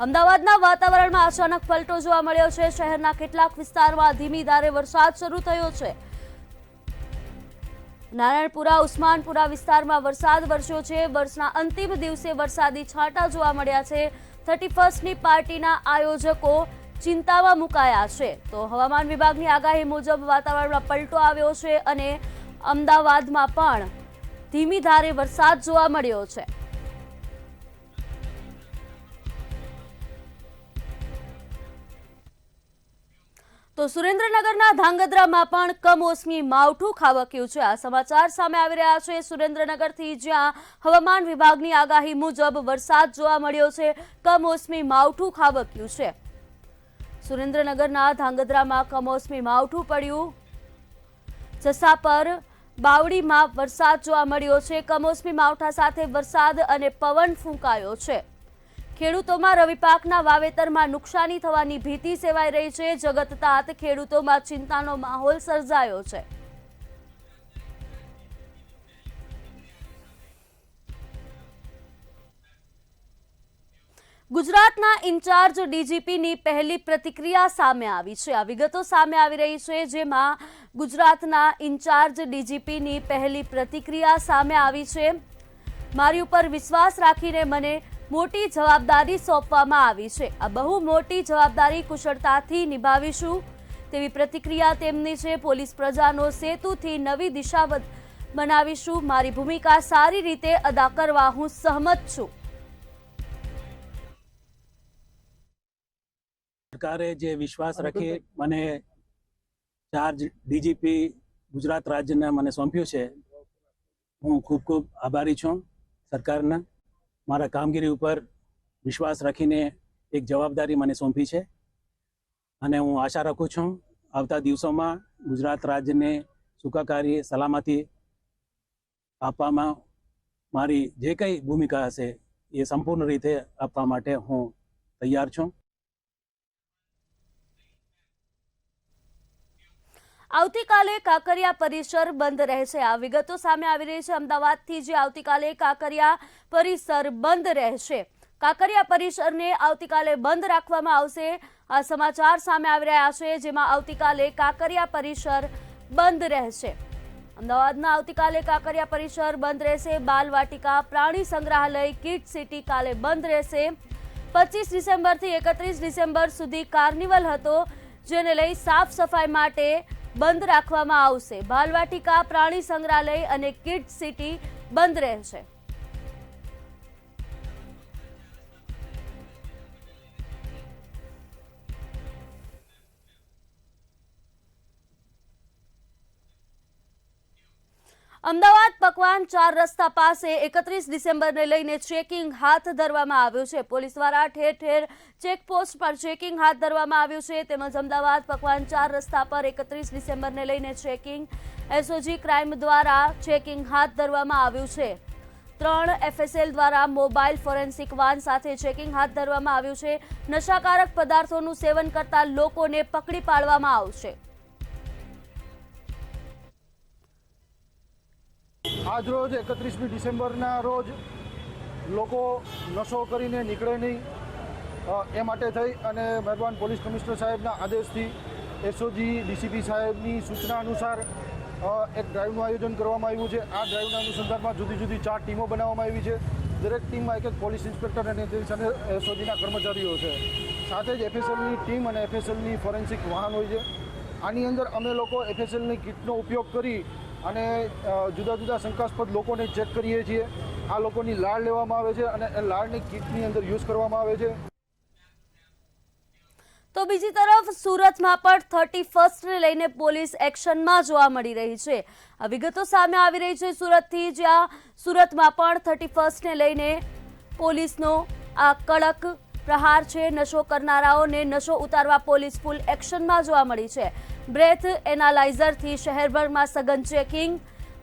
અમદાવાદના વાતાવરણમાં અચાનક પલટો જોવા મળ્યો છે। શહેરના કેટલાક વિસ્તારમાં ધીમી ધારે વરસાદ શરૂ થયો છે। નારાયણપુરા ઉસ્માનપુરા વિસ્તારમાં વરસાદ વરસ્યો છે। વર્ષના અંતિમ દિવસે વરસાદી છાંટા જોવા મળ્યા છે। 31મી પાર્ટીના આયોજકો ચિંતામાં મુકાયા છે। તો હવામાન વિભાગની આગાહી મુજબ વાતાવરણમાં પલટો આવ્યો છે અને અમદાવાદમાં પણ ધીમી ધારે વરસાદ જોવા મળ્યો છે। તો સુરેન્દ્રનગરના ધાંગધ્રામાં પણ કમોસમી માવઠું ખાબક્યું છે। આ સમાચાર સામે આવી રહ્યા છે સુરેન્દ્રનગરથી, જ્યાં હવામાન વિભાગની આગાહી મુજબ વરસાદ જોવા મળ્યો છે। કમોસમી માવઠું ખાબક્યું છે। સુરેન્દ્રનગરના ધાંગધ્રામાં કમોસમી માવઠું પડ્યું। જસાપર બાવડીમાં વરસાદ જોવા મળ્યો છે। કમોસમી માવઠા સાથે વરસાદ અને પવન ફૂંકાયો છે। ખેડૂતોમાં રવિ પાકના વાવેતરમાં નુકસાની થવાની ભીતિ સેવાઈ રહી છે। જગતતાત ખેડૂતોમાં ચિંતાનો માહોલ સર્જાયો છે। ગુજરાતના ઇન્ચાર્જ ડીજીપીની પહેલી પ્રતિક્રિયા સામે આવી છે। આ વિગતો સામે આવી રહી છે, જેમાં ગુજરાતના ઇન્ચાર્જ ડીજીપીની પહેલી પ્રતિક્રિયા સામે આવી છે। મારી ઉપર વિશ્વાસ રાખીને મને મોટી જવાબદારી સોંપવામાં આવી છે। આ બહુ મોટી જવાબદારી કુશળતાથી નિભાવીશું તેવી પ્રતિક્રિયા તેમની છે। પોલીસ પ્રજાનો સેતુથી નવી દિશા બનાવીશું। મારી ભૂમિકા સારી રીતે અદા કરવા હું સહમત છું। સરકારે જે વિશ્વાસ રાખી મને ચાર્જ ડીજીપી ગુજરાત રાજ્યને મને સોંપ્યું છે, હું ખૂબ ખૂબ આભારી છું સરકારના। મારા કામગીરી ઉપર વિશ્વાસ રાખીને એક જવાબદારી મને સોંપી છે અને હું આશા રાખું છું આવતા દિવસોમાં ગુજરાત રાજ્યને સુખાકારી સલામતી આપવામાં મારી જે કંઈ ભૂમિકા હશે એ સંપૂર્ણ રીતે આપવા માટે હું તૈયાર છું। આવતીકાલે કાંકરિયા પરિસર બંધ રહેશે। આ વિગતો સામે આવી રહી છે અમદાવાદથી, જે આવતીકાલે કાંકરિયા પરિસર બંધ રહેશે। કાંકરિયા પરિસરને આવતીકાલે બંધ રાખવામાં આવશે। આ સમાચાર સામે આવી રહ્યા છે, જેમાં આવતીકાલે કાંકરિયા પરિસર બંધ રહેશે। અમદાવાદના આવતીકાલે કાંકરિયા પરિસર બંધ રહેશે। બાલવાટિકા, પ્રાણી સંગ્રહાલય, કિડ સિટી કાલે બંધ રહેશે। 25 ડિસેમ્બરથી 31 ડિસેમ્બર સુધી કાર્નિવલ હતો, જેને લઈ સાફ સફાઈ માટે બંધ રાખવામાં આવશે। બાલવાટિકા, પ્રાણી સંગ્રહાલય અને કિડ સિટી બંધ રહેશે। અમદાવાદ પકવાન 4 રસ્તા પાસે 31 ડિસેમ્બરને લઈને ચેકિંગ હાથ ધરવામાં આવ્યું છે। પોલીસ દ્વારા ઠેર ઠેર ચેકપોસ્ટ પર ચેકિંગ હાથ ધરવામાં આવ્યું છે। તેમજ અમદાવાદ પકવાન 4 રસ્તા પર 31 ડિસેમ્બરને લઈને ચેકિંગ એસઓજી ક્રાઇમ દ્વારા ચેકિંગ હાથ ધરવામાં આવ્યું છે। 3 એફએસએલ દ્વારા મોબાઈલ ફોરેન્સિક વાન સાથે ચેકિંગ હાથ ધરવામાં આવ્યું છે। નશાકારક પદાર્થોનું સેવન કરતા લોકોને પકડી પાડવામાં આવશે। આજ રોજ 31મી ડિસેમ્બરના રોજ લોકો નશો કરીને નીકળે નહીં એ માટે થઈ અને મહેરબાન પોલીસ કમિશનર સાહેબના આદેશથી એસઓજી ડીસીપી સાહેબની સૂચના અનુસાર એક ડ્રાઈવનું આયોજન કરવામાં આવ્યું છે। આ ડ્રાઈવના અનુસંધાનમાં જુદી જુદી 4 ટીમો બનાવવામાં આવી છે। દરેક ટીમમાં એક પોલીસ ઇન્સ્પેક્ટર અને એસઓજીના કર્મચારીઓ છે। સાથે જ એફએસએલની ટીમ અને એફએસએલની ફોરેન્સિક વાહન હોય છે। આની અંદર અમે લોકો એફએસએલની કિટનો ઉપયોગ કરી અને જુદા જુદા શંકાસ્પદ લોકોને ચેક કરીએ છીએ। આ લોકોની લાળ લેવામાં આવે છે અને એ લાળની કિટની અંદર યુઝ કરવામાં આવે છે। તો બીજી તરફ સુરતમાં પણ 31ને લઈને પોલીસ એક્શનમાં જોવા મળી રહી છે। આ વિગતો સામે આવી રહી છે સુરતથી, જ્યાં સુરતમાં પણ 31ને લઈને પોલીસનો આ કડક પ્રહાર છે। નશો કરનારાઓને નશો ઉતારવા પોલીસ ફૂલ એક્શનમાં જોવા મળી છે। બ્રેથ એનાલાઇઝરથી શહેરભરમાં સઘન ચેકિંગ,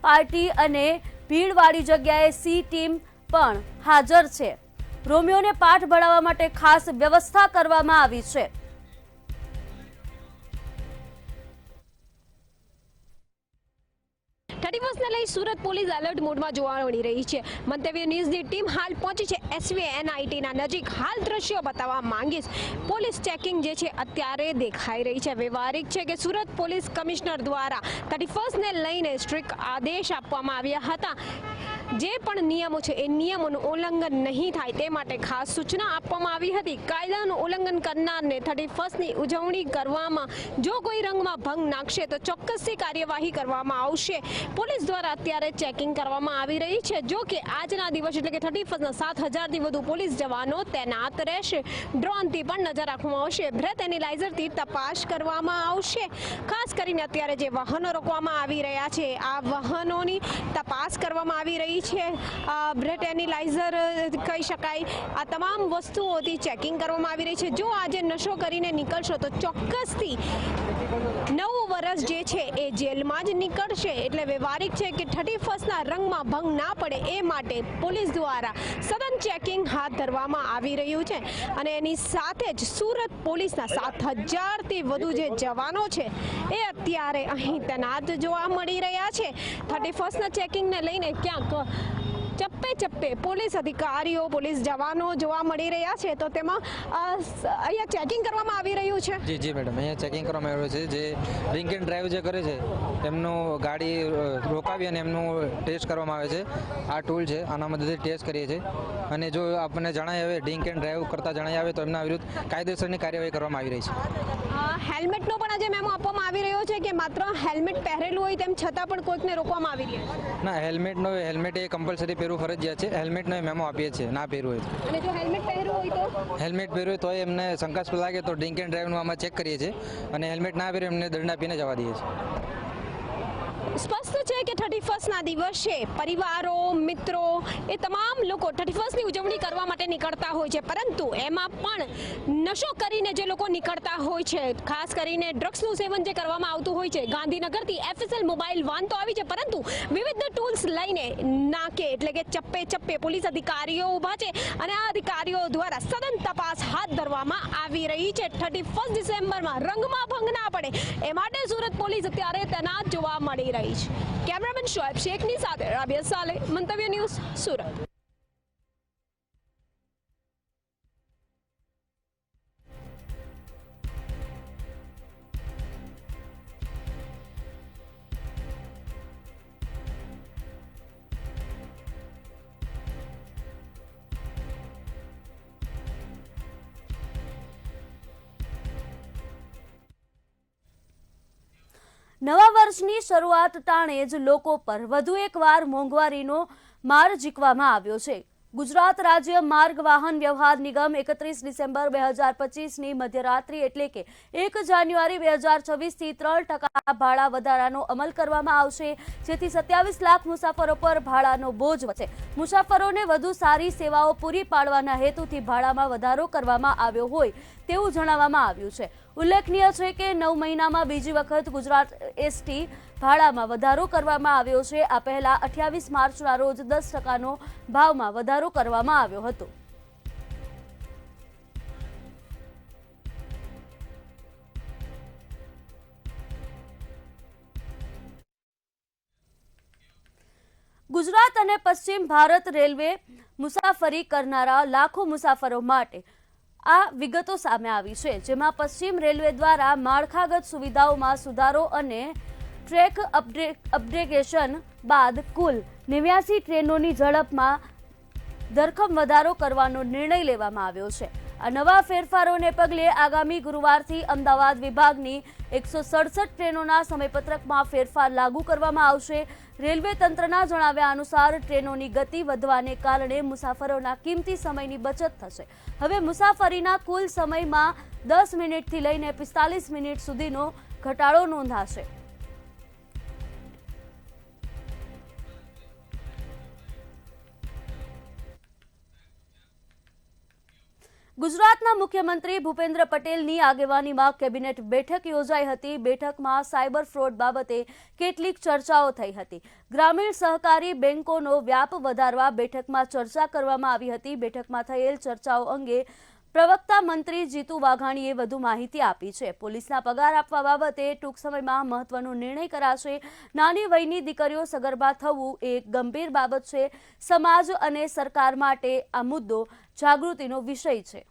પાર્ટી અને ભીડવાળી જગ્યાએ સી ટીમ પણ હાજર છે। રોમિયોને પાઠ ભણાવવા માટે ખાસ વ્યવસ્થા કરવામાં આવી છે। 31ને લઈ સુરત પોલીસ એલર્ટ મોડમાં જોવા મળી રહી છે. મંતવ્ય ન્યૂઝની ટીમ હાલ પહોંચી છે SVNITના નજીક. હાલ દ્રશ્યો બતાવવા માંગીશ. પોલીસ ચેકિંગ જે છે અત્યારે દેખાઈ રહી છે. વ્યવહારિક છે કે સુરત પોલીસ કમિશનર દ્વારા 31ને લઈને સ્ટ્રિક્ટ આદેશ આપવામાં આવ્યા હતા. જે પણ નિયમો છે એ નિયમોનું ઉલ્લંઘન નહીં થાય તે માટે ખાસ સૂચના આપવામાં આવી હતી. કાયદાનું ઉલ્લંઘન કરનારને 31ની ઉજવણી કરવામાં જો કોઈ રંગમાં ભંગ નાખશે તો ચોક્કસથી કાર્યવાહી કરવામાં આવશે. પોલીસ દ્વારા અત્યારે ચેકિંગ કરવામાં આવી રહી છે. જો કે આજના દિવસ એટલે કે 31ના 7000થી વધુ પોલીસ જવાનો તૈનાત રહેશે. ડ્રોનથી પણ નજર રાખવામાં આવશે. બ્રેથ એનાલાઇઝરથી તપાસ કરવામાં આવશે. ખાસ કરીને અત્યારે જે વાહનો રોકવામાં આવી રહ્યા છે આ વાહનોની તપાસ કરવામાં આવી રહી છે. બ્રેથ એનાલાઇઝર કહી શકાય. આ તમામ વસ્તુઓથી ચેકિંગ કરવામાં આવી રહી છે. જો આજે નશો કરીને નીકળશો તો ચોક્કસથી 9 વર્ષ જે છે એ જેલમાં જ નીકળશે. એટલે વ્યવહારિક છે કે 31ના રંગમાં ભંગ ના પડે એ માટે પોલીસ દ્વારા સઘન ચેકિંગ હાથ ધરવામાં આવી રહ્યું છે. અને એની સાથે જ સુરત પોલીસના 7000થી વધુ જે જવાનો છે એ અત્યારે અહીં તૈનાત જોવા મળી રહ્યા છે. 31ના ચેકિંગને લઈને ક્યાંક ચપ્પે ચપ્પે પોલીસ અધિકારીઓ પોલીસ જવાનો જોવા મળી રહ્યા છે. તો તેમાં અહીંયા ચેકિંગ કરવામાં આવી રહ્યું છે. જી મેડમ, અહીંયા ચેકિંગ કરવામાં આવ્યું છે. જે ડ્રિંક એન્ડ ડ્રાઈવ જે કરે છે એમનું ગાડી રોકાવી અને એમનું ટેસ્ટ કરવામાં આવે છે. આ ટૂલ છે, આના મદદથી ટેસ્ટ કરીએ છીએ. અને જો આપણને જણાય આવે ડ્રિંક એન્ડ ડ્રાઈવ કરતા જણાય આવે તો એમના વિરુદ્ધ કાયદેસરની કાર્યવાહી કરવામાં આવી રહી છે. હેલ્મેટનો પણ આજે મેમો આપવામાં આવી રહ્યો છે કે માત્ર હેલ્મેટ પહેરેલું હોય તેમ છતાં પણ કોઈકને રોકવામાં આવી રહ્યા છે? ના, હેલ્મેટ એ કમ્પલસરી પહેરવું ફરજિયાત છે. હેલ્મેટનો મેમો આપીએ છીએ ના પહેરવું હોય તો. અને જો હેલ્મેટ પહેર્યું હોય તો? હેલ્મેટ પહેર્યું હોય તો એમને શંકાસ્પદ લાગે તો ડ્રિંક એન્ડ ડ્રાઈવનું આમાં ચેક કરીએ છીએ. અને હેલ્મેટ ના પહેરે એમને દંડ આપીને જવા દઈએ છીએ. સ્પષ્ટ છે કે 31ના દિવસે પરિવારો મિત્રો એ તમામ લોકો 31ની ઉજવણી કરવા માટે નીકળતા હોય છે. પરંતુ એમાં પણ નશો કરીને જે લોકો નીકળતા હોય છે, ખાસ કરીને ડ્રગ્સનું સેવન જે કરવામાં આવતું હોય છે. ગાંધીનગરથી FSL મોબાઈલ વાન તો આવી છે, પરંતુ વિવિધ ટૂલ્સ લઈને નાકે એટલે કે ચપ્પે ચપ્પે પોલીસ અધિકારીઓ ઊભા છે. અને આ અધિકારીઓ દ્વારા સઘન તપાસ હાથ ધરવામાં આવી રહી છે. 31 ડિસેમ્બરમાં રંગમાં ભંગ ના પડે એ માટે સુરત પોલીસ અત્યારે તૈનાત જોવા મળી રહી છે. કેમેરામેન શોએબ શેખની સાથે રાબિયા સાલે, મંતવ્ય ન્યૂઝ, સુરત. નવા વર્ષની શરૂઆત ટાણે જ લોકો પર વધુ એકવાર મોંઘવારીનો માર ઝીકવામાં આવ્યો છે. ગુજરાત રાજ્ય માર્ગ વાહન વ્યવહાર નિગમ 31 ડિસેમ્બર 2025ની મધ્યરાત્રિ એટલે કે 1 જાન્યુઆરી 2026થી 3% ભાડા વધારાનો અમલ કરવામાં આવશે, જેથી 27 લાખ મુસાફરો પર ભાડાનો બોજ વધશે. મુસાફરોને વધુ સારી સેવાઓ પૂરી પાડવાના હેતુથી ભાડામાં વધારો કરવામાં આવ્યો હોય તેવું જણાવવામાં આવ્યું છે. ઉલ્લેખનીય છે કે 9 મહિનામાં બીજી વખત ગુજરાત ST ભાડામાં વધારો કરવામાં આવ્યો છે. આ પહેલા 28 માર્ચના રોજ 10%નો ભાવમાં વધારો કરવામાં આવ્યો હતો. ગુજરાત અને પશ્ચિમ ભારત રેલવે મુસાફરી કરનારા લાખો મુસાફરો માટે આ વિગતો સામે આવી છે, જેમાં પશ્ચિમ રેલવે દ્વારા માળખાગત સુવિધાઓમાં સુધારો અને ટ્રેક અપગ્રેડેશન બાદ કુલ 89 ટ્રેનોની ઝડપમાં ધરખમ વધારો કરવાનો નિર્ણય લેવામાં આવ્યો છે. આ નવા ફેરફારોને પગલે આગામી ગુરુવારથી અમદાવાદ વિભાગની 167 ટ્રેનોના સમયપત્રકમાં ફેરફાર લાગુ કરવામાં આવશે. રેલવે તંત્રના જણાવ્યા અનુસાર ટ્રેનોની ગતિ વધવાને કારણે મુસાફરોના કિંમતી સમયની બચત થશે. હવે મુસાફરીના કુલ સમયમાં 10 મિનિટથી લઈને 45 મિનિટ સુધીનો ઘટાડો નોંધાશે. ગુજરાતના મુખ્યમંત્રી ભૂપેન્દ્ર પટેલની આગેવાનીમાં કેબિનેટ બેઠક યોજાઈ હતી. બેઠકમાં સાયબર ફ્રોડ બાબતે કેટલીક ચર્ચાઓ થઈ હતી. ગ્રામીણ સહકારી બેંકોનો વ્યાપ વધારવા બેઠકમાં ચર્ચા કરવામાં આવી હતી. બેઠકમાં થયેલ ચર્ચાઓ અંગે પ્રવક્તા મંત્રી જીતુ વાઘાણીએ વધુ માહિતી આપી છે. પોલીસના પગાર આપવા બાબતે ટૂંક સમયમાં મહત્વનો નિર્ણય કરાશે. નાની વયની દીકરીઓ સગર્ભા થવું એ ગંભીર બાબત છે. સમાજ અને સરકાર માટે આ મુદ્દો જાગૃતિનો વિષય છે.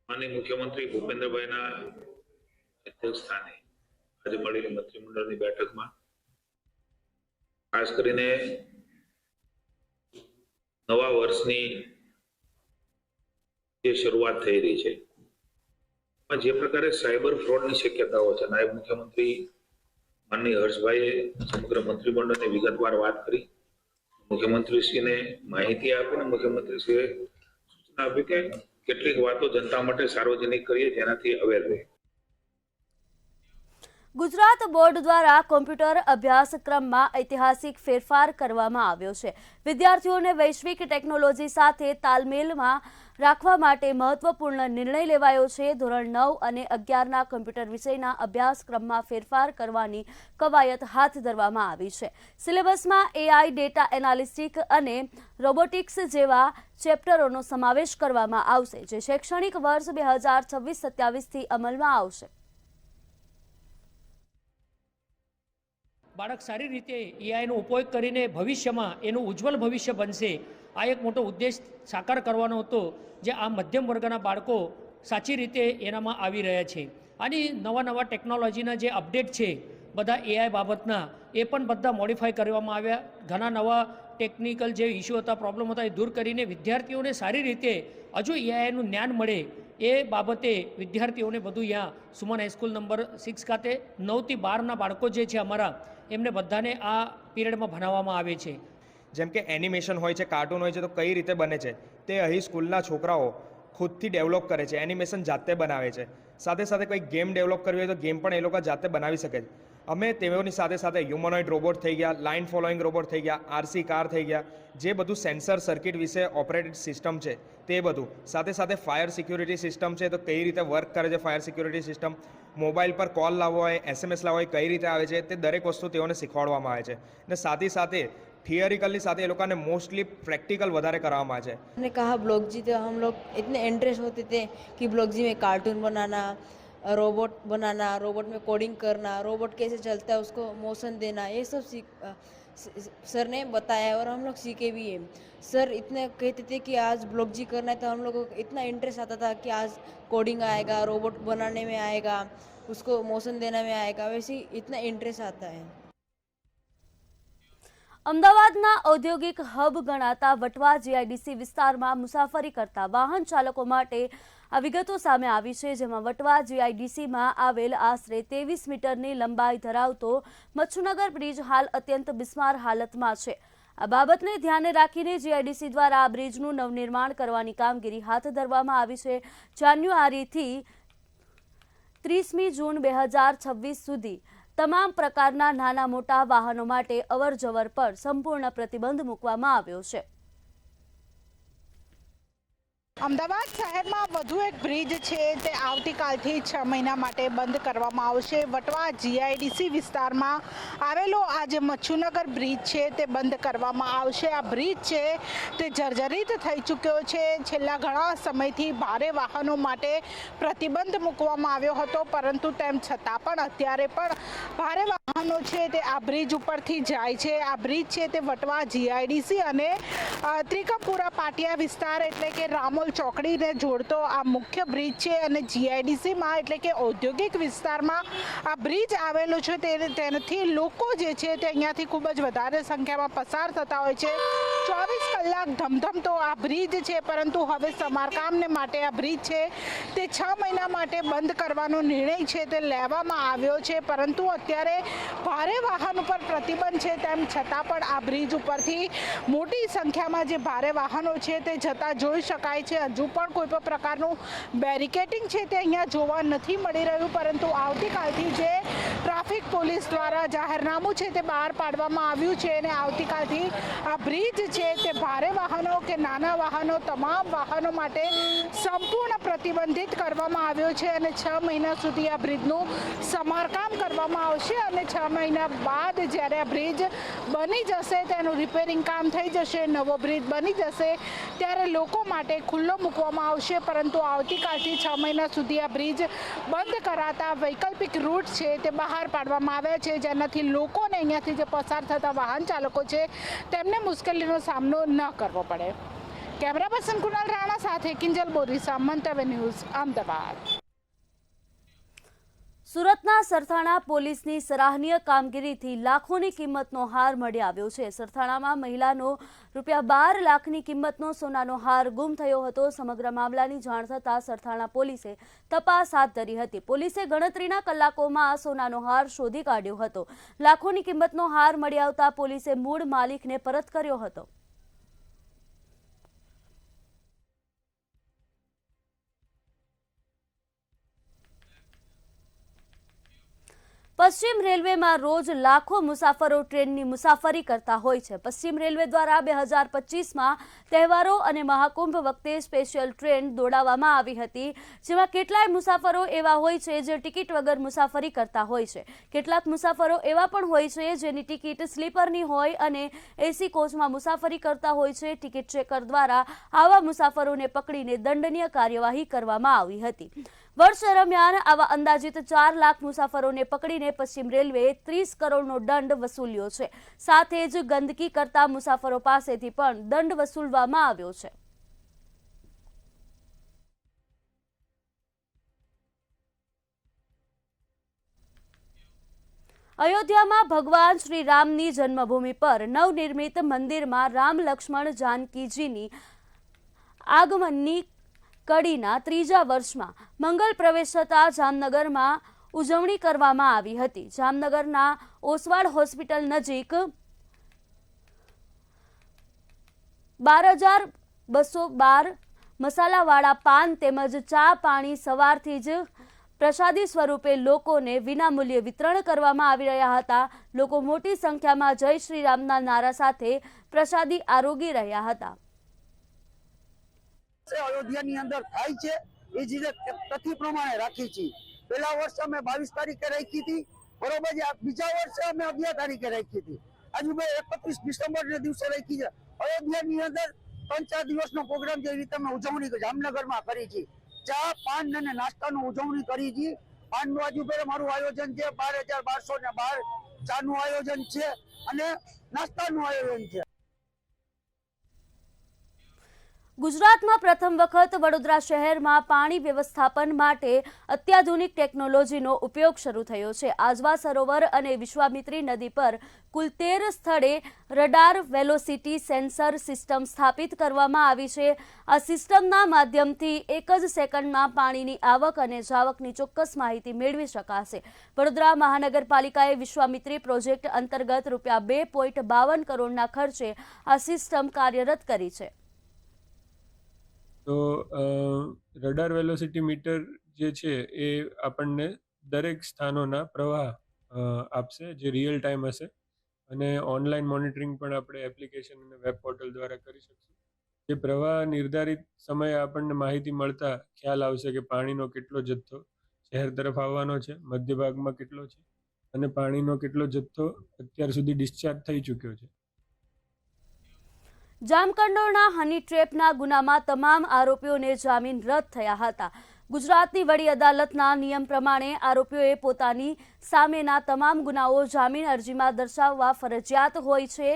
માનનીય મુખ્યમંત્રી ભૂપેન્દ્રભાઈના અધ્યક્ષ સ્થાને આજે મળેલી મંત્રીમંડળની બેઠકમાં ખાસ કરીને નવા વર્ષની જે શરૂઆત થઈ રહી છે, જે પ્રકારે સાયબર ફ્રોડની શક્યતાઓ છે, નાયબ મુખ્યમંત્રી માનનીય હર્ષભાઈએ સમગ્ર મંત્રીમંડળને વિગતવાર વાત કરી, મુખ્યમંત્રીશ્રીને માહિતી આપીને મુખ્યમંત્રીશ્રીએ સૂચના આપી કે કેટલીક વાતો જનતા માટે સાર્વજનિક કરીએ જેનાથી અવેર રહે. ગુજરાત બોર્ડ દ્વારા કોમ્પ્યુટર અભ્યાસક્રમમાં ઐતિહાસિક ફેરફાર કરવામાં આવ્યો છે. વિદ્યાર્થીઓને વૈશ્વિક ટેકનોલોજી સાથે તાલમેલમાં રાખવા માટે મહત્વપૂર્ણ નિર્ણય લેવાયો છે. ધોરણ 9 અને 11ના કોમ્પ્યુટર વિષયના અભ્યાસક્રમમાં ફેરફાર કરવાની કવાયત હાથ ધરવામાં આવી છે. સિલેબસમાં AI, ડેટા એનાલિસ્ટિક અને રોબોટિક્સ જેવા ચેપ્ટરોનો સમાવેશ કરવામાં આવશે, જે શૈક્ષણિક વર્ષ 2026-27થી અમલમાં આવશે. બાળક સારી રીતે એઆઈનો ઉપયોગ કરીને ભવિષ્યમાં એનું ઉજ્જવલ ભવિષ્ય બનશે, આ એક મોટો ઉદ્દેશ સાકાર કરવાનો હતો, જે આ મધ્યમ વર્ગના બાળકો સાચી રીતે એનામાં આવી રહ્યા છે. આની નવા ટેકનોલોજીના જે અપડેટ છે બધા એઆઈ બાબતના, એ પણ બધા મોડિફાઈ કરવામાં આવ્યા. ઘણા નવા ટેકનિકલ જે ઇસ્યુ હતા, પ્રોબ્લેમ હતા, એ દૂર કરીને વિદ્યાર્થીઓને સારી રીતે હજુ એઆઈનું જ્ઞાન મળે એ બાબતે વિદ્યાર્થીઓને બધું અહીંયા સુમન હાઈસ્કૂલ નંબર 6 ખાતે 9 થી 12ના બાળકો જે છે અમારા, એમને બધાને આ પીરિયડમાં ભણાવવામાં આવે છે. જેમ કે એનિમેશન હોય છે, કાર્ટૂન હોય છે, તો કઈ રીતે બને છે તે અહીં સ્કૂલના છોકરાઓ ખુદથી ડેવલપ કરે છે, એનિમેશન જાતે બનાવે છે. સાથે સાથે કોઈ ગેમ ડેવલપ કરવી હોય તો ગેમ પણ એ લોકો જાતે બનાવી શકે છે. અમે તેઓની સાથે સાથે હ્યુમનોઇડ રોબોટ થઈ ગયા, લાઇન ફોલોઈંગ રોબોટ થઈ ગયા, RC કાર થઈ ગયા, જે બધું સેન્સર સર્કિટ વિશે ઓપરેટેડ સિસ્ટમ છે તે બધું, સાથે સાથે ફાયર સિક્યુરિટી સિસ્ટમ છે તો કઈ રીતે વર્ક કરે છે ફાયર સિક્યુરિટી સિસ્ટમ, મોબાઈલ પર કોલ લાવવો હોય, SMS લાવવો હોય, કઈ રીતે આવે છે તે દરેક વસ્તુ તેઓને શીખવાડવામાં આવે છે. અને સાથે थियरिकली साथ ये लोगों ने मोस्टली प्रैक्टिकल વધારે કરવામાં આવે છે. हमने कहा ब्लॉगजी, तो हम लोग इतने इंटरेस्ट होते थे कि ब्लॉगजी में कार्टून बनाना, रोबोट बनाना, रोबोट में कोडिंग करना, रोबोट कैसे चलता है उसको मोशन देना, ये सब सर ने बताया और हम लोग सीखे भी हैं. सर इतने कहते थे कि आज ब्लॉगजी करना है, तो हम लोगों को इतना इंटरेस्ट आता था कि आज कोडिंग आएगा, रोबोट बनाने में आएगा, उसको मोशन देना में आएगा, वैसे इतना इंटरेस्ट आता है. અમદાવાદના ઔદ્યોગિક હબ ગણાતા વટવા GIDC વિસ્તારમાં મુસાફરી કરતા વાહન ચાલકો માટે આ વિગતો સામે આવી છે, જેમાં વટવા GIDCમાં આવેલ આશરે 23 મીટરની લંબાઈ ધરાવતો મચ્છુનગર બ્રિજ હાલ અત્યંત બિસ્માર હાલતમાં છે. આ બાબતને ધ્યાને રાખીને GIDC દ્વારા આ બ્રિજનું નવનિર્માણ કરવાની કામગીરી હાથ ધરવામાં આવી છે. જાન્યુઆરીથી 30મી જૂન 2026 સુધી તમામ પ્રકારના નાના મોટા વાહનો માટે અવરજવર પર સંપૂર્ણ પ્રતિબંધ મૂકવામાં આવ્યો છે. અમદાવાદ શહેરમાં વધુ એક બ્રિજ છે તે આવતીકાલથી 6 મહિના માટે બંધ કરવામાં આવશે. વટવા GIDC વિસ્તારમાં આવેલો આ જે મચ્છુનગર બ્રિજ છે તે બંધ કરવામાં આવશે. આ બ્રિજ છે તે જર્જરિત થઈ ચૂક્યો છે. છેલ્લા ઘણા સમયથી ભારે વાહનો માટે પ્રતિબંધ મૂકવામાં આવ્યો હતો, પરંતુ તેમ છતાં પણ અત્યારે પણ ભારે વાહનો છે તે આ બ્રિજ ઉપરથી જાય છે. આ બ્રિજ છે તે વટવા GIDC અને ત્રિકમપુરા પાટિયા વિસ્તાર એટલે કે રામોલ ચોકડીને જોડતો આ મુખ્ય બ્રિજ છે. અને GIDCમાં એટલે કે ઔદ્યોગિક વિસ્તારમાં આ બ્રિજ આવેલો છે, તેનાથી લોકો જે છે તે અહીંયાથી ખૂબ જ વધારે સંખ્યામાં પસાર થતા હોય છે. 24 કલાક ધમધમતો આ બ્રિજ છે, પરંતુ હવે સમારકામને માટે આ બ્રિજ છે તે 6 મહિના માટે બંધ કરવાનો નિર્ણય છે તે લેવામાં આવ્યો છે. પરંતુ અત્યારે ભારે વાહન ઉપર પ્રતિબંધ છે, તેમ છતાં પણ આ બ્રિજ ઉપરથી મોટી સંખ્યામાં જે ભારે વાહનો છે તે જતા જોઈ શકાય છે. હજુ પણ કોઈ પણ પ્રકારનું બેરિકેડિંગ છે તે અહીંયા જોવા નથી મળી રહ્યું, પરંતુ આવતીકાલથી જે ટ્રાફિક પોલીસ દ્વારા જાહેરનામું છે તે બહાર પાડવામાં આવ્યું છે અને આવતીકાલથી આ બ્રિજ છે તે ભારે વાહનો કે નાના વાહનો તમામ વાહનો માટે સંપૂર્ણ પ્રતિબંધિત કરવામાં આવ્યો છે અને 6 મહિના સુધી આ બ્રિજનું સમારકામ કરવામાં આવશે અને 6 મહિના બાદ જ્યારે આ બ્રિજ બની જશે, તેનું રિપેરિંગ કામ થઈ જશે, નવો બ્રિજ બની જશે, ત્યારે લોકો માટે ખુલ્લો મૂકવામાં આવશે. પરંતુ આવતીકાલથી 6 મહિના સુધી આ બ્રિજ બંધ કરાતા વૈકલ્પિક રૂટ છે તે બહાર પાડવામાં આવ્યા છે, જેનાથી લોકોને અહીંયાથી જે પસાર થતા વાહન ચાલકો છે તેમને મુશ્કેલીનો સામનો ન કરવો પડે. કેમેરા પર્સન કુણાલ રાણા સાથે કિંજલ બોરીસા, મંતવ્ય ન્યૂઝ, અમદાવાદ. સુરતના સરથાણા પોલીસની સરાહનીય કામગીરીથી લાખોની કિંમતનો હાર મળી આવ્યો છે. સરથાણામાં મહિલાનો ₹12 લાખની કિંમતનો સોનાનો હાર ગુમ થયો હતો. સમગ્ર મામલાની જાણ થતાં સરથાણા પોલીસે તપાસ હાથ ધરી હતી. પોલીસે ગણતરીના કલાકોમાં આ સોનાનો હાર શોધી કાઢ્યો હતો. લાખોની કિંમતનો હાર મળી આવતા પોલીસે મૂળ માલિકને પરત કર્યો હતો. પશ્ચિમ રેલવેમાં રોજ લાખો મુસાફરો ટ્રેનની મુસાફરી કરતા હોય છે. પશ્ચિમ રેલવે દ્વારા 2025માં તહેવારો અને મહાકુંભ વખતે સ્પેશિયલ ટ્રેન દોડાવવામાં આવી હતી, જેમાં કેટલાય મુસાફરો એવા હોય છે જે ટિકિટ વગર મુસાફરી કરતા હોય છે. કેટલાક મુસાફરો એવા પણ હોય છે જેની ટિકિટ સ્લીપરની હોય અને એસી કોચમાં મુસાફરી કરતા હોય છે. ટિકિટ ચેકર દ્વારા આવા મુસાફરોને પકડીને દંડનીય કાર્યવાહી કરવામાં આવી હતી. વર્ષ દરમિયાન આવા અંદાજિત 4 લાખ મુસાફરોને પકડીને પશ્ચિમ રેલવેએ 30 કરોડનો દંડ વસૂલ્યો છે. સાથે જ ગંદકી કરતા મુસાફરો પાસેથી પણ દંડ વસૂલવામાં આવ્યો છે. અયોધ્યામાં ભગવાન શ્રી રામની જન્મભૂમિ પર નવનિર્મિત મંદિરમાં રામ, લક્ષ્મણ, જાનકીજીની આગમનની કડીના 3જા વર્ષમાં મંગલ પ્રવેશ થતા જામનગરમાં ઉજવણી કરવામાં આવી હતી. જામનગરના ઓસવાડ હોસ્પિટલ નજીક 12,212 મસાલાવાળા પાન તેમજ ચા પાણી સવારથી જ પ્રસાદી સ્વરૂપે લોકોને વિનામૂલ્યે વિતરણ કરવામાં આવી રહ્યા હતા. લોકો મોટી સંખ્યામાં જય શ્રી રામના નારા સાથે પ્રસાદી આરોગી રહ્યા હતા. અયોધ્યાની અંદર થાય છે એ જ તથ્ય પ્રમાણે રાખી છે. પહેલા વર્ષે અમે 22 તારીખે રાખી હતી, બરોબર છે. બીજા વર્ષે અમે 11 તારીખે રાખી હતી. આજે 31 ડિસેમ્બરના દિવસે રાખી છે. અયોધ્યાની અંદર 3-4 દિવસનો પ્રોગ્રામ જે રીતે અમે ઉજવણી જામનગરમાં કરી છે. ચા, પાન અને નાસ્તાનું ઉજવણી કરી છે. પાનનું આજુ મારું આયોજન છે 12,1212, ચાનું આયોજન છે અને નાસ્તાનું આયોજન છે. ગુજરાતમાં પ્રથમ વખત વડોદરા શહેરમાં પાણી વ્યવસ્થાપન માટે અત્યાધુનિક ટેકનોલોજીનો ઉપયોગ શરૂ થયો છે. આજવા સરોવર અને વિશ્વામિત્રી નદી પર કુલ 13 સ્થળે રડાર વેલોસિટી સેન્સર સિસ્ટમ સ્થાપિત કરવામાં આવી છે. આ સિસ્ટમના માધ્યમથી એક જ સેકન્ડમાં પાણીની આવક અને જાવકની ચોક્કસ માહિતી મેળવી શકાશે. વડોદરા મહાનગરપાલિકાએ વિશ્વામિત્રી પ્રોજેક્ટ અંતર્ગત ₹2.52 કરોડના ખર્ચે આ સિસ્ટમ કાર્યરત કરી છે. તો રડાર વેલોસિટી મીટર જે છે એ આપણને દરેક સ્થાનોના પ્રવાહ આપશે, જે રિયલ ટાઈમ હશે, અને ઓનલાઈન મોનિટરિંગ પણ આપણે એપ્લિકેશન અને વેબ પોર્ટલ દ્વારા કરી શકીશું. જે પ્રવાહ નિર્ધારિત સમયે આપણને માહિતી મળતા ખ્યાલ આવશે કે પાણીનો કેટલો જથ્થો શહેર તરફ આવવાનો છે, મધ્ય ભાગમાં કેટલો છે અને પાણીનો કેટલો જથ્થો અત્યાર સુધી ડિસ્ચાર્જ થઈ ચૂક્યો છે. જામકંડોળના હની ટ્રેપના ગુનામાં તમામ આરોપીઓને જામીન રદ થયા હતા. ગુજરાતની વડી અદાલતના નિયમ પ્રમાણે આરોપીઓએ પોતાની સામેના તમામ ગુનાઓ જામીન અરજીમાં દર્શાવવા ફરજિયાત હોય છે,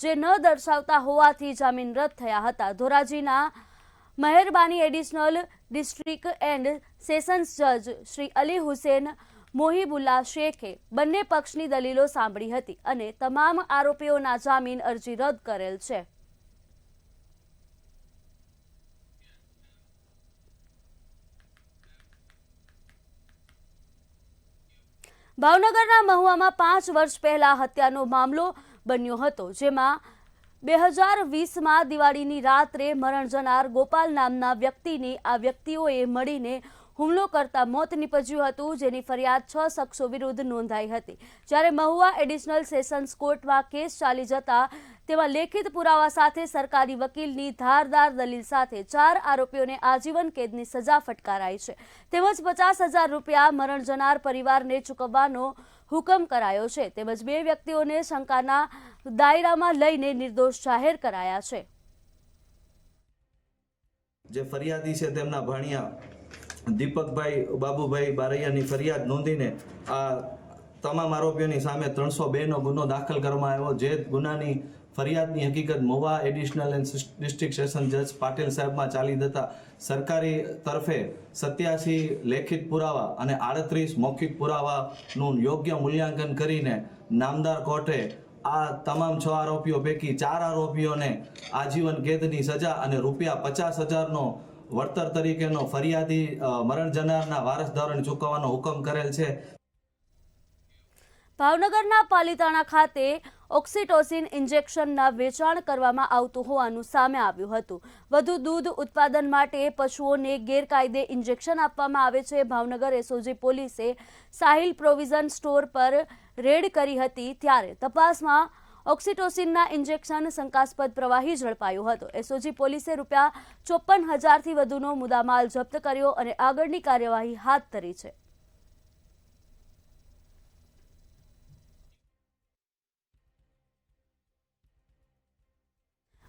જે ન દર્શાવતા હોવાથી જામીન રદ થયા હતા. ધોરાજીના મહેરબાની એડિશનલ ડિસ્ટ્રિક્ટ એન્ડ સેશન્સ જજ શ્રી અલી હુસેન મોહિબુલ્લા શેખે બંને પક્ષની દલીલો સાંભળી હતી અને તમામ આરોપીઓના જામીન અરજી રદ કરેલ છે. ભાવનગરના મહુવામાં 5 વર્ષ પહેલા હત્યાનો મામલો બન્યો હતો, જેમાં 2020માં દિવાળીની રાત્રે મરણ જનાર ગોપાલ નામના વ્યક્તિની આ વ્યક્તિઓએ મળીને હુમલો કરતા મોત નીપજ્યું હતું, જેની ફરિયાદ 6 શખ્સો વિરુદ્ધ નોંધાઈ હતી. જ્યારે મહુવા એડિશનલ સેશન્સ કોર્ટમાં કેસ ચાલી જતા તેવા લેખિત પુરાવા સાથે સરકારી વકીલની ધારદાર દલીલ સાથે 4 આરોપીઓને આજીવન કેદની સજા ફટકારાઈ છે તેમજ 50,000 રૂપિયા મરણ જનાર પરિવારને ચૂકવવાનો હુકમ કરાયો છે તેમજ 2 વ્યક્તિઓને શંકાના દાયરામાં લઈને નિર્દોષ જાહેર કરાયા છે। જે ફરિયાદી છે તેમના ભાણિયા દીપકભાઈ બાબુભાઈ બારૈયાની ફરિયાદ નોંધીને આ તમામ આરોપીઓની સામે 302નો ગુનો દાખલ કરવામાં આવ્યો। જે ગુનાની ફરિયાદની હકીકત Mahuva additional and district session જજ પાટીલ સાહેબમાં ચાલી જતા સરકારી તરફે 87 લેખિત પુરાવા અને 38 મૌખિક પુરાવાનું યોગ્ય મૂલ્યાંકન કરીને નામદાર કોર્ટે આ તમામ 6 આરોપીઓ પૈકી 4 આરોપીઓને આજીવન કેદની સજા અને ₹50,000નો વળતર તરીકેનો ફરિયાદી મરણ જનારના વારસદારોને ચૂકવવાનો હુકમ કરેલ છે। ભાવનગરના પાલીતાણા ખાતે ઓક્સિટોસિન ઇન્જેક્શનના વેચાણ કરવામાં આવતું હોવાનું સામે આવ્યું હતું। વધુ દૂધ ઉત્પાદન માટે પશુઓને ગેરકાયદે ઇન્જેક્શન આપવામાં આવે છે। ભાવનગર એસઓજી પોલીસે સાહિલ પ્રોવિઝન સ્ટોર પર રેડ કરી હતી ત્યારે તપાસમાં ઓક્સિટોસિનના ઇન્જેક્શન શંકાસ્પદ પ્રવાહી ઝડપાયું હતો। એસઓજી પોલીસે ₹54,000થી વધુનો મુદ્દામાલ જપ્ત કર્યો અને આગળની કાર્યવાહી હાથ ધરી છે।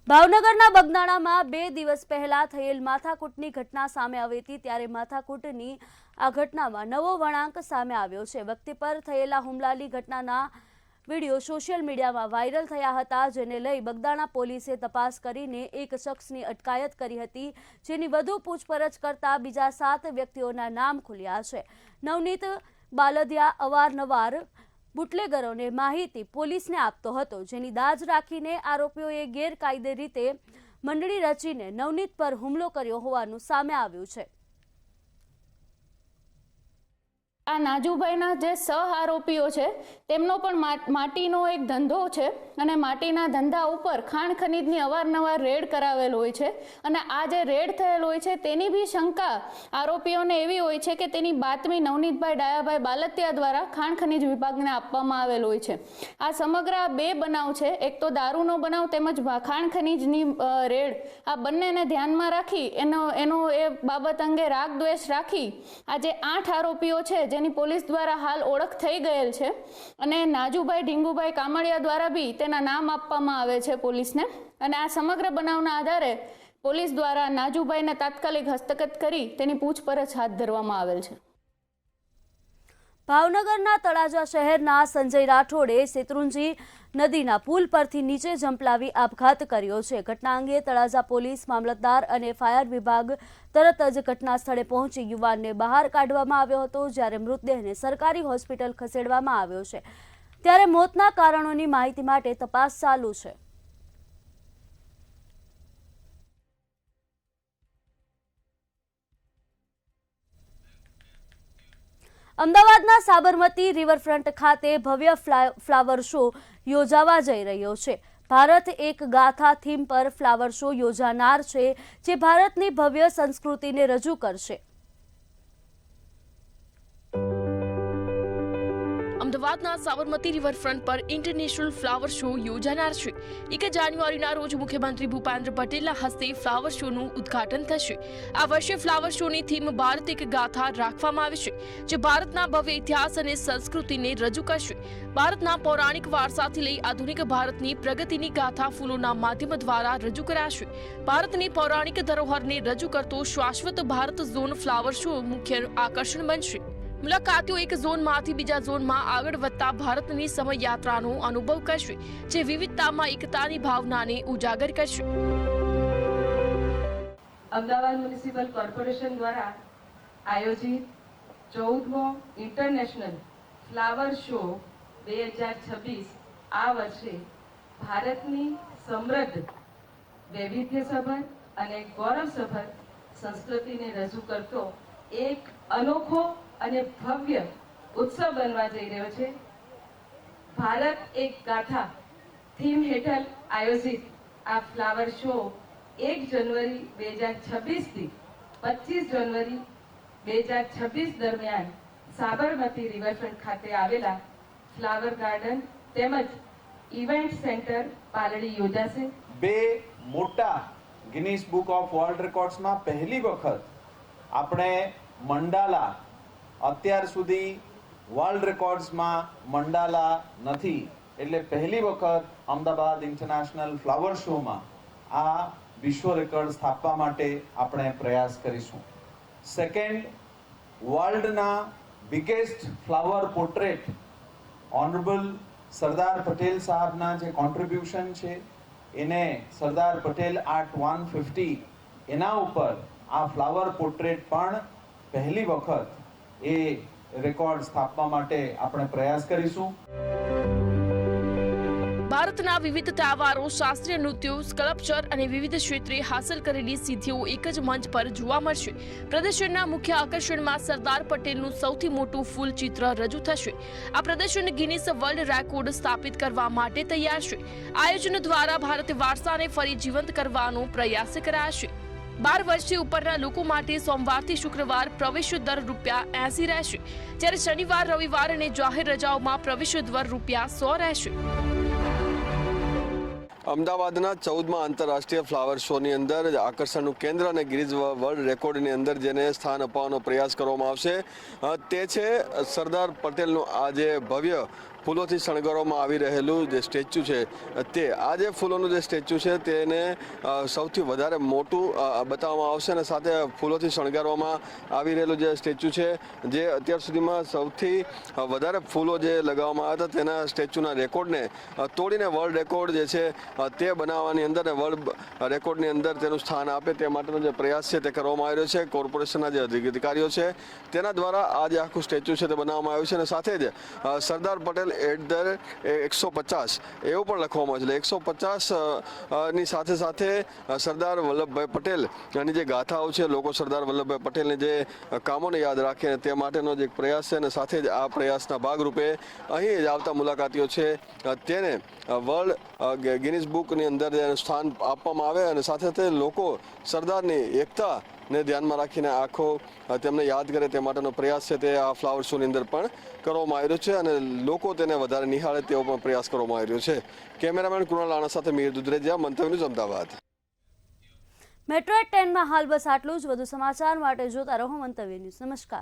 ભાવનગરના બગદાણામાં 2 દિવસ પહેલા થયેલ માથાકૂટની ઘટના સામે આવી હતી ત્યારે માથાકૂટની આ ઘટનામાં નવો વળાંક સામે આવ્યો છે। વ્યક્તિ પર થયેલા હુમલાની ઘટનાના વિડીયો સોશિયલ મીડિયામાં વાયરલ થયા હતા જેને લઈ બગદાણા પોલીસે તપાસ કરીને એક શખ્સની અટકાયત કરી હતી જેની વધુ પૂછપરછ કરતા બીજા 7 વ્યક્તિઓના નામ ખુલ્યા છે। નવનીત બાલદિયા અવારનવાર બુટલેગરોને માહિતી પોલીસને આપતો હતો જેની દાજ રાખીને આરોપીઓએ ગેરકાયદે રીતે મંડળી રચીને નવનીત પર હુમલો કર્યો હોવાનું સામે આવ્યું છે। આ નાજુભાઈના જે સહ આરોપીઓ છે તેમનો પણ માટીનો એક ધંધો છે અને માટીના ધંધા ઉપર ખાણ ખનીજની અવારનવાર રેડ કરાવેલ હોય છે અને આ જે રેડ થયેલ હોય છે તેની બી શંકા આરોપીઓને એવી હોય છે કે તેની બાતમી નવનીતભાઈ ડાયાભાઈ બાલતિયા દ્વારા ખાણ ખનીજ વિભાગને આપવામાં આવેલ હોય છે। આ સમગ્ર 2 બનાવ છે, એક તો દારૂનો બનાવ તેમજ ખાણ ખનીજની રેડ, આ બંનેને ધ્યાનમાં રાખી એનો એ બાબત અંગે રાગ દ્વેષ રાખી આ જે 8 આરોપીઓ છે જેની પોલીસ દ્વારા હાલ ઓળખ થઈ ગયેલ છે અને નાજુભાઈ ઢીંગુભાઈ કામળિયા દ્વારા બી તેના નામ આપવામાં આવે છે પોલીસને અને આ સમગ્ર બનાવના આધારે પોલીસ દ્વારા નાજુભાઈને તાત્કાલિક હસ્તગત કરી તેની પૂછપરછ હાથ ધરવામાં આવેલ છે। ભાવનગરના તળાજા શહેરના સંજય રાઠોડે શેત્રુંજી નદીના પુલ પરથી નીચે ઝંપલાવી આપઘાત કર્યો છે। ઘટના અંગે તળાજા પોલીસ, મામલતદાર અને ફાયર વિભાગ તરત જ ઘટના સ્થળે પહોંચી યુવાનને બહાર કાઢવામાં આવ્યો હતો જ્યારે મૃતદેહને સરકારી હોસ્પિટલ ખસેડવામાં આવ્યો છે ત્યારે મોતના કારણોની માહિતી માટે તપાસ ચાલુ છે। અમદાવાદના સાબરમતી રિવરફ્રન્ટ ખાતે ભવ્ય ફ્લાવર શો યોજાવા જઈ રહ્યો છે। ભારત એક ગાથા થીમ પર ફ્લાવર શો યોજાનાર છે જે ભારતની ભવ્ય સંસ્કૃતિને રજૂ કરશે। અમદાવાદના સાબરમતી રિવરફ્રન્ટ પર ઇન્ટરનેશનલ ફ્લાવર શો યોજાનાર છે। 1 જાન્યુઆરીના રોજ મુખ્યમંત્રી ભૂપેન્દ્ર પટેલના હસ્તે ફ્લાવર શોનું ઉદ્ઘાટન થશે। આ વર્ષે ફ્લાવર શોની થીમ ભારત એક ગાથા રાખવામાં આવી છે જે ભારતના ભવ્ય ઇતિહાસ અને સંસ્કૃતિને રજૂ કરશે। ભારતના પૌરાણિક વારસાથી લઈ આધુનિક ભારતની પ્રગતિની ગાથા ફૂલોના માધ્યમ દ્વારા રજૂ કરાશે। ભારતની પૌરાણિક ધરોહરને રજૂ કરતો શાશ્વત ભારત ઝોન ફ્લાવર શો મુખ્ય આકર્ષણ બનશે। મુલાકાતીઓ એક ઝોનમાંથી બીજા ઝોનમાં આગળ વધતા ભારતની સમયયાત્રાનો અનુભવ કરશે જે વિવિધતામાં એકતાની ભાવનાને ઉજાગર કરશે। અમદાવાદ મ્યુનિસિપલ કોર્પોરેશન દ્વારા આયોજિત 14મો ઇન્ટરનેશનલ ફ્લાવર શો 2026 આ વર્ષે ભારતની સમૃદ્ધ, વૈવિધ્યસભર અને ગૌરવસભર સંસ્કૃતિને રજૂ કરતો એક અનોખો અને ભવ્ય ઉત્સવ બનવા જઈ રહ્યો છે। ભારત એક ગાથા થીમ હેઠળ આયોજિત આ ફ્લાવર શો 1 જાન્યુઆરી 2026 થી 25 જાન્યુઆરી 2026 દરમિયાન સાબરમતી રિવરફ્રન્ટ ખાતે આવેલા ફ્લાવર ગાર્ડન તેમજ ઇવેન્ટ સેન્ટર પાલડી યોજાશે. 2 મોટા ગિનીસ બુક ઓફ વર્લ્ડ રેકોર્ડ્સમાં પહેલી વખત આપણે મંડાલા, અત્યાર સુધી વર્લ્ડ રેકોર્ડ્સમાં મંડાલા નથી, એટલે પહેલી વખત અમદાવાદ ઇન્ટરનેશનલ ફ્લાવર શોમાં આ વિશ્વ રેકોર્ડ સ્થાપવા માટે આપણે પ્રયાસ કરીશું. Second, વર્લ્ડના biggest flower portrait honourable Sardar Patel સાહેબના જે કોન્ટ્રીબ્યુશન છે એને સરદાર પટેલ આર્ટ 150 એના ઉપર આ ફ્લાવર પોર્ટ્રેટ પણ પહેલી વખત એ રેકોર્ડ સ્થાપવા માટે આપણે પ્રયાસ કરીશું. ભારતના વિવિધ તહેવારો, શાસ્ત્રીય નૃત્યો, સ્કલ્પચર અને વિવિધ ક્ષેત્રે હાંસલ કરેલી સિદ્ધિઓ એક જ મંચ પર જોવા મળશે. પ્રદર્શનના મુખ્ય આકર્ષણમાં સરદાર પટેલનું સૌથી મોટું ફૂલ ચિત્ર રજૂ થશે. આ પ્રદર્શન ગિનીસ વર્લ્ડ રેકોર્ડ સ્થાપિત કરવા માટે તૈયાર છે. આયોજન દ્વારા ભારતીય વારસાને ફરી જીવંત કરવાનો પ્રયાસ કરાશે. 12 વર્ષથી ઉપરના લોકો માટે સોમવારથી શુક્રવાર પ્રવેશ દર ₹80 રહેશે, જ્યારે શનિવાર, રવિવાર અને જાહેર રજાઓમાં પ્રવેશ દર ₹100 રહેશે. અમદાવાદના 14મા આંતરરાષ્ટ્રીય ફ્લાવર શોની અંદર આકર્ષણનું કેન્દ્ર અને ગિનીઝ વર્લ્ડ રેકોર્ડની અંદર જેને સ્થાન અપાવવાનો પ્રયાસ કરવામાં આવશે તે છે સરદાર પટેલનું આ જે ભવ્ય ફૂલોથી શણગારવામાં આવી રહેલું જે સ્ટેચ્યુ છે તે. આ જે ફૂલોનું જે સ્ટેચ્યુ છે તેને સૌથી વધારે મોટું બતાવવામાં આવશે અને સાથે ફૂલોથી શણગારવામાં આવી રહેલું જે સ્ટેચ્યુ છે જે અત્યાર સુધીમાં સૌથી વધારે ફૂલો જે લગાવવામાં આવ્યા હતા તેના સ્ટેચ્યુના રેકોર્ડને તોડીને વર્લ્ડ રેકોર્ડ જે છે તે બનાવવાની અંદર વર્લ્ડ રેકોર્ડની અંદર તેનું સ્થાન આપે તે માટેનો જે પ્રયાસ છે તે કરવામાં આવી રહ્યો છે. કોર્પોરેશનના જે અધિકારીઓ છે તેના દ્વારા આ જે આખું સ્ટેચ્યુ છે તે બનાવવામાં આવ્યું છે અને સાથે જ સરદાર પટેલ @150 એવું પણ લખવામાં આવે છે. 150 ની સાથે સાથે સરદાર વલ્લભભાઈ પટેલની જે ગાથાઓ છે, લોકો સરદાર વલ્લભભાઈ પટેલને જે કામોને યાદ રાખે તે માટેનો જે એક પ્રયાસ છે અને સાથે જ આ પ્રયાસના ભાગરૂપે અહીં જ આવતા મુલાકાતીઓ છે તેને વર્લ્ડ ગિનીઝ બુકની અંદર સ્થાન આપવામાં આવે અને સાથે સાથે લોકો સરદારની એકતાને ધ્યાનમાં રાખીને આખો તેમને યાદ કરે તે માટેનો પ્રયાસ છે તે આ ફ્લાવર શોની અંદર પણ કરવામાં આવી રહ્યો છે અને લોકો તેને વધારે નિહાળે તેવો પણ પ્રયાસ કરવામાં આવી રહ્યો છે. કેમેરામેન કૃણાલ રાણા સાથે મીર દુધરેજિયા, મંતવ્ય ન્યૂઝ, અમદાવાદ. મેટ્રો 10માં હાલ બસ આટલું જ. વધુ સમાચાર માટે જોતા રહો મંતવ્ય ન્યૂઝ. નમસ્કાર.